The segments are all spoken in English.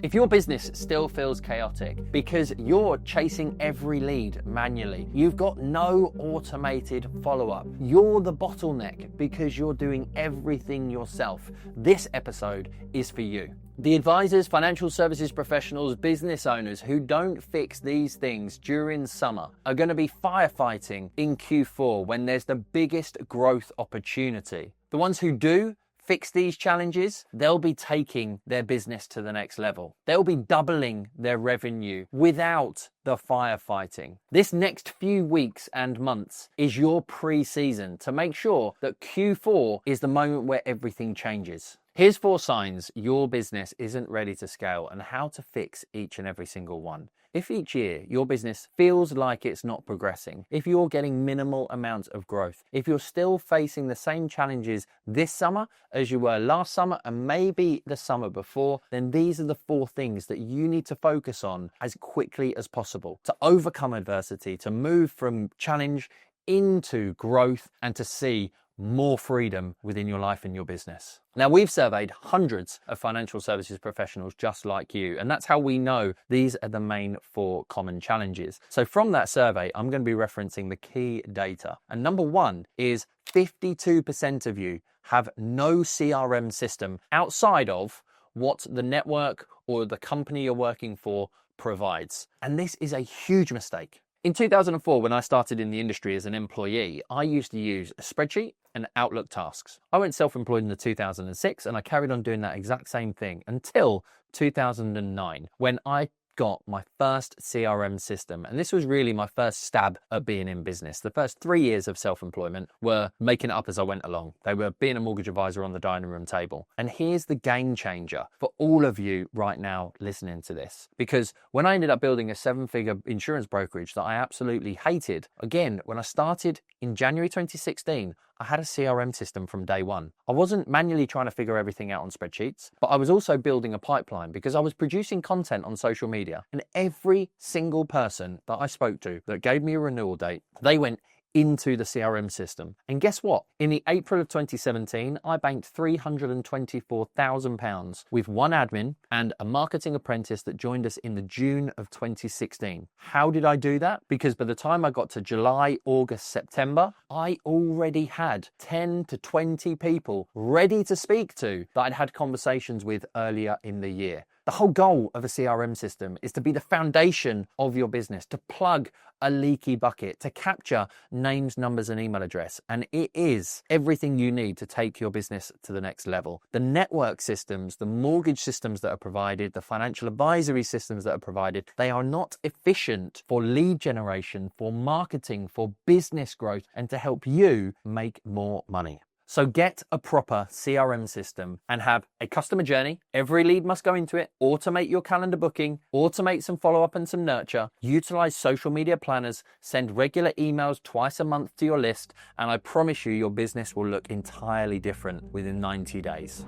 If your business still feels chaotic because you're chasing every lead manually, you've got no automated follow-up, you're the bottleneck because you're doing everything yourself, this episode is for you. The advisors, financial services professionals, business owners who don't fix these things during summer are going to be firefighting in Q4 when there's the biggest growth opportunity. The ones who do fix these challenges, they'll be taking their business to the next level. They'll be doubling their revenue without the firefighting. This next few weeks and months is your pre-season to make sure that Q4 is the moment where everything changes. Here's 4 signs your business isn't ready to scale and how to fix each and every single one. If each year your business feels like it's not progressing, if you're getting minimal amounts of growth, if you're still facing the same challenges this summer as you were last summer and maybe the summer before, then these are the 4 things that you need to focus on as quickly as possible to overcome adversity, to move from challenge into growth and to see more freedom within your life and your business. Now, we've surveyed hundreds of financial services professionals just like you, and that's how we know these are the main 4 common challenges. So from that survey, I'm going to be referencing the key data. And number 1 is 52% of you have no CRM system outside of what the network or the company you're working for provides. And this is a huge mistake. In 2004, when I started in the industry as an employee, I used to use a spreadsheet and Outlook tasks. I went self-employed in 2006 and I carried on doing that exact same thing until 2009 when I got my first CRM system. And this was really my first stab at being in business. The first 3 years of self-employment were making it up as I went along. They were being a mortgage advisor on the dining room table. And here's the game changer for all of you right now listening to this. Because when I ended up building a 7-figure insurance brokerage that I absolutely hated, again, when I started in January 2016, I had a CRM system from day one. I wasn't manually trying to figure everything out on spreadsheets, but I was also building a pipeline because I was producing content on social media. And every single person that I spoke to that gave me a renewal date, they went into the CRM system. And guess what? In the April of 2017, I banked £324,000 with one admin and a marketing apprentice that joined us in the June of 2016. How did I do that? Because by the time I got to July, August, September, I already had 10 to 20 people ready to speak to that I'd had conversations with earlier in the year. The whole goal of a CRM system is to be the foundation of your business, to plug a leaky bucket, to capture names, numbers, and email address. And it is everything you need to take your business to the next level. The network systems, the mortgage systems that are provided, the financial advisory systems that are provided, they are not efficient for lead generation, for marketing, for business growth, and to help you make more money. So get a proper CRM system and have a customer journey. Every lead must go into it. Automate your calendar booking, automate some follow-up and some nurture, utilize social media planners, send regular emails twice a month to your list, and I promise you your business will look entirely different within 90 days.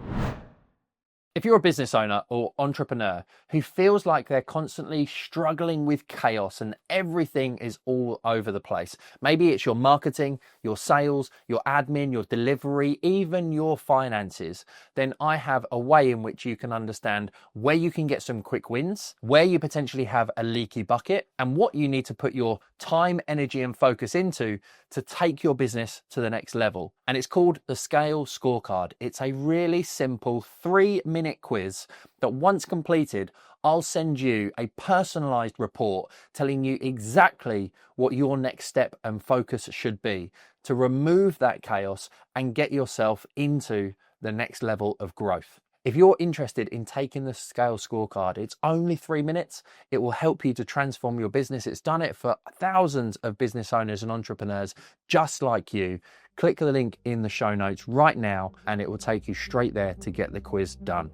If you're a business owner or entrepreneur who feels like they're constantly struggling with chaos and everything is all over the place, maybe it's your marketing, your sales, your admin, your delivery, even your finances, then I have a way in which you can understand where you can get some quick wins, where you potentially have a leaky bucket, and what you need to put your time, energy, and focus into to take your business to the next level. And it's called the Scale Scorecard. It's a really simple 3-minute quiz that once completed, I'll send you a personalized report telling you exactly what your next step and focus should be to remove that chaos and get yourself into the next level of growth. If you're interested in taking the Scale Scorecard, it's only 3 minutes. It will help you to transform your business. It's done it for thousands of business owners and entrepreneurs just like you. Click the link in the show notes right now and it will take you straight there to get the quiz done.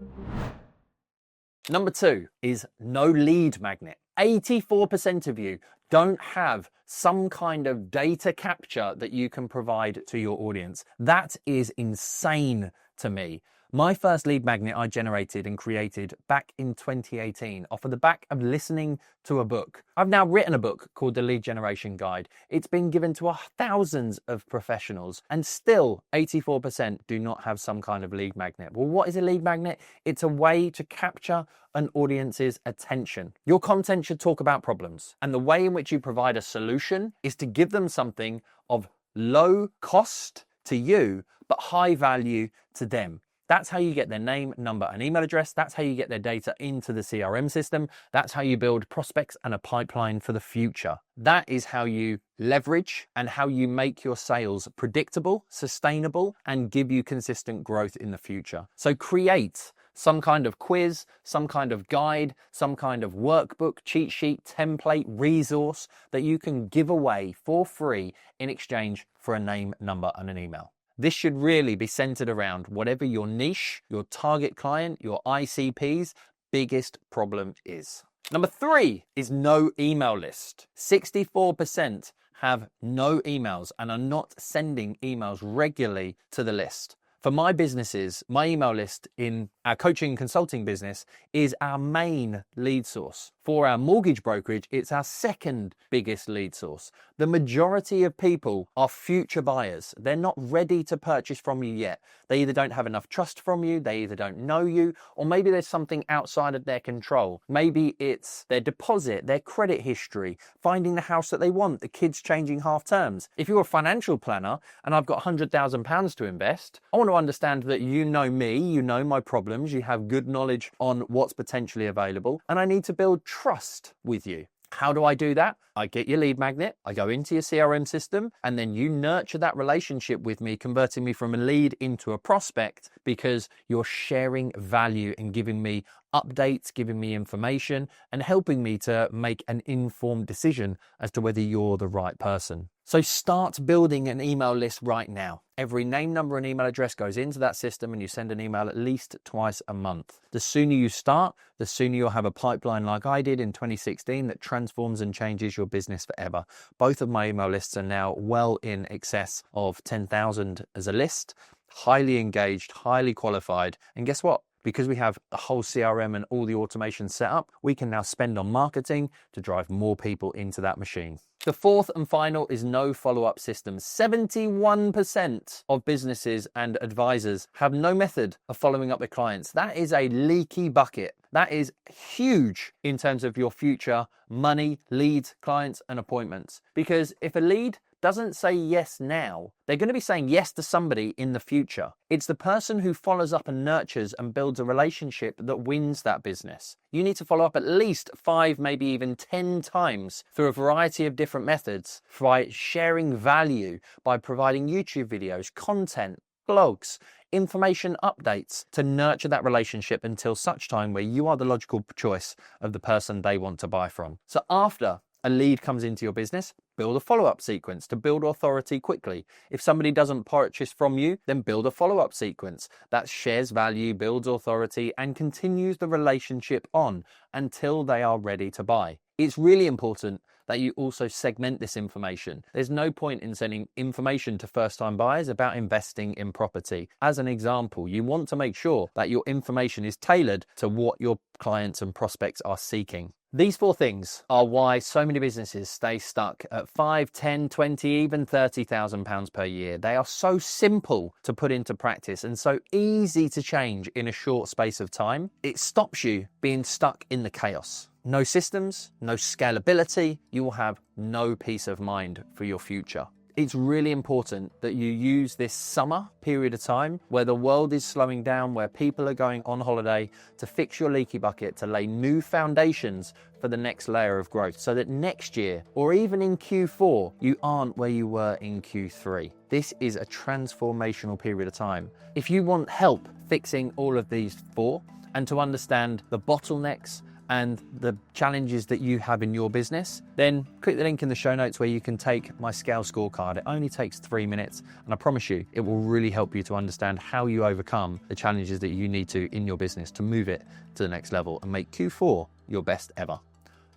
Number 2 is no lead magnet. 84% of you don't have some kind of data capture that you can provide to your audience. That is insane to me. My first lead magnet I generated and created back in 2018 off of the back of listening to a book. I've now written a book called The Lead Generation Guide. It's been given to thousands of professionals and still 84% do not have some kind of lead magnet. Well, what is a lead magnet? It's a way to capture an audience's attention. Your content should talk about problems, and the way in which you provide a solution is to give them something of low cost to you, but high value to them. That's how you get their name, number, and email address. That's how you get their data into the CRM system. That's how you build prospects and a pipeline for the future. That is how you leverage and how you make your sales predictable, sustainable, and give you consistent growth in the future. So create some kind of quiz, some kind of guide, some kind of workbook, cheat sheet, template, resource that you can give away for free in exchange for a name, number, and an email. This should really be centered around whatever your niche, your target client, your ICP's biggest problem is. Number 3 is no email list. 64% have no emails and are not sending emails regularly to the list. For my businesses, my email list in our coaching and consulting business is our main lead source. For our mortgage brokerage, it's our second biggest lead source. The majority of people are future buyers. They're not ready to purchase from you yet. They either don't have enough trust from you, they either don't know you, or maybe there's something outside of their control. Maybe it's their deposit, their credit history, finding the house that they want, the kids changing half terms. If you're a financial planner and I've got £100,000 to invest, I want to understand that you know me, you know my problems, you have good knowledge on what's potentially available, and I need to build trust with you. How do I do that? I get your lead magnet, I go into your CRM system, and then you nurture that relationship with me, converting me from a lead into a prospect because you're sharing value and giving me updates, giving me information, and helping me to make an informed decision as to whether you're the right person. So start building an email list right now. Every name, number, and email address goes into that system, and you send an email at least twice a month. The sooner you start, the sooner you'll have a pipeline like I did in 2016 that transforms and changes your business forever. Both of my email lists are now well in excess of 10,000 as a list, highly engaged, highly qualified. And guess what? Because we have a whole CRM and all the automation set up, we can now spend on marketing to drive more people into that machine. The fourth and final is no follow-up systems. 71% of businesses and advisors have no method of following up with clients. That is a leaky bucket. That is huge in terms of your future money, leads, clients, and appointments. Because if a lead doesn't say yes now, they're going to be saying yes to somebody in the future. It's the person who follows up and nurtures and builds a relationship that wins that business. You need to follow up at least 5, maybe even 10 times through a variety of different methods, by sharing value, by providing YouTube videos, content, blogs, information updates to nurture that relationship until such time where you are the logical choice of the person they want to buy from. So after a lead comes into your business, build a follow-up sequence to build authority quickly. If somebody doesn't purchase from you, then build a follow-up sequence that shares value, builds authority, and continues the relationship on until they are ready to buy. It's really important that you also segment this information. There's no point in sending information to first-time buyers about investing in property. As an example, you want to make sure that your information is tailored to what your clients and prospects are seeking. These 4 things are why so many businesses stay stuck at 5, 10, 20, even £30,000 per year. They are so simple to put into practice and so easy to change in a short space of time. It stops you being stuck in the chaos. No systems, no scalability, you will have no peace of mind for your future. It's really important that you use this summer period of time where the world is slowing down, where people are going on holiday, to fix your leaky bucket, to lay new foundations for the next layer of growth so that next year, or even in Q4, you aren't where you were in Q3. This is a transformational period of time. If you want help fixing all of these 4 and to understand the bottlenecks and the challenges that you have in your business, then click the link in the show notes where you can take my Scale Scorecard. It only takes 3 minutes, and I promise you, it will really help you to understand how you overcome the challenges that you need to in your business to move it to the next level and make Q4 your best ever.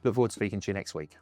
Look forward to speaking to you next week.